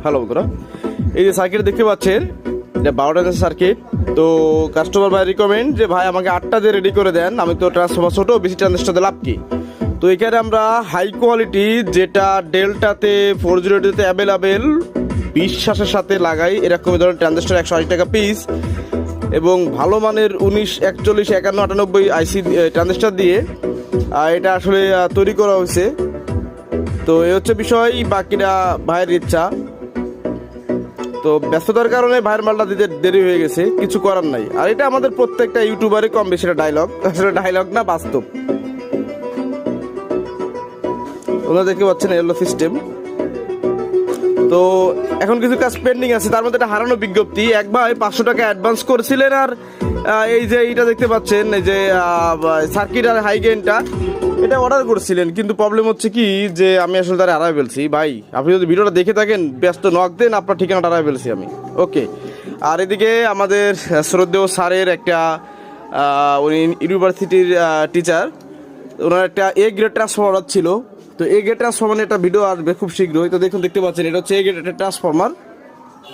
Hello বন্ধুরা, এই যে সার্কিট দেখতে পাচ্ছেন, এটা 12টা সার্কিট। তো কাস্টমার ভাই রিকমেন্ড যে ভাই আমাকে 8টা দিয়ে রেডি করে দেন, আমি তো ট্রান্সফর্মার ছোটো, বেশি ট্রানজিস্টার দিয়ে লাভ কি। তো এখানে আমরা হাই কোয়ালিটি যেটা ডেল্টাতে 408তে অ্যাভেলেবেল বিশ্বাসের সাথে লাগাই, এরকম ধরনের ট্রানজিস্টার 180 টাকা পিস এবং ভালো মানের 19, 41, 51, 98 আইসি ট্রানজিস্টার দিয়ে এটা আসলে তৈরি করা হয়েছে। তো এই হচ্ছে বিষয়, বাকিটা ভাইয়ের ইচ্ছা। তো ব্যস্ততার কারণে ভাইয়ের মালটা দিতে দেরি হয়ে গেছে, কিছু করার নাই। আর এটা আমাদের প্রত্যেকটা ইউটিউবারে কম বেশি ডায়লগ, আসলে ডায়লগ না, বাস্তব। ওনারা দেখতে পাচ্ছেন এলো সিস্টেম। তো এখন কিছু কাজ পেন্ডিং আছে, তার মধ্যে একটা হারানো বিজ্ঞপ্তি। এক ভাই 500 টাকা অ্যাডভান্স করেছিলেন, আর এই যে এইটা দেখতে পাচ্ছেন, এই যে সার্কিট আর হাইগেনটা, এটা অর্ডার করেছিলেন। কিন্তু প্রবলেম হচ্ছে কি যে আমি আসলে তারা হারাই ফেলছি। ভাই আপনি যদি ভিডিওটা দেখে থাকেন, ব্যস্ত নক দেন, আপনার ঠিকানাটা হারাই ফেলছি আমি। ওকে। আর এদিকে আমাদের শ্রদ্ধেয় স্যারের একটা উনি ইউনিভার্সিটির টিচার, ওনার একটা এ গ্রেড ট্রান্সফরমার ছিল। তো এ গ্রেড ট্রান্সফরমার একটা ভিডিও আসবে খুব শীঘ্রই। তো দেখুন, দেখতে পাচ্ছেন এটা হচ্ছে এ গ্রেড একটা ট্রান্সফরমার।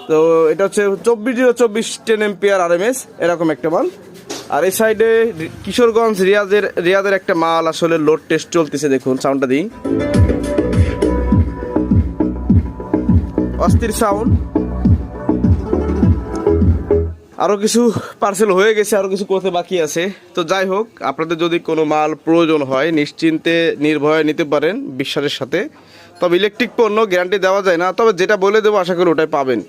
তো এটা হচ্ছে 24/24 10 এম্পিয়ার RMS এরকম একটা মাল। আর এই সাইডে কিশোরগঞ্জ রিয়াদের একটা মাল আসলে লোড টেস্ট চলতেছে। দেখুন সাউন্ডটা দিই, অস্থির সাউন্ড। আরও কিছু পার্সেল হয়ে গেছে, আরও কিছু করতে বাকি আছে। তো যাই হোক, আপনাদের যদি কোনো মাল প্রয়োজন হয় নিশ্চিন্তে নির্ভয়ে নিতে পারেন বিশ্বাসের সাথে। তবে ইলেকট্রিক পণ্য গ্যারান্টি দেওয়া যায় না, তবে যেটা বলে দেবো আশা করি ওটাই পাবেন।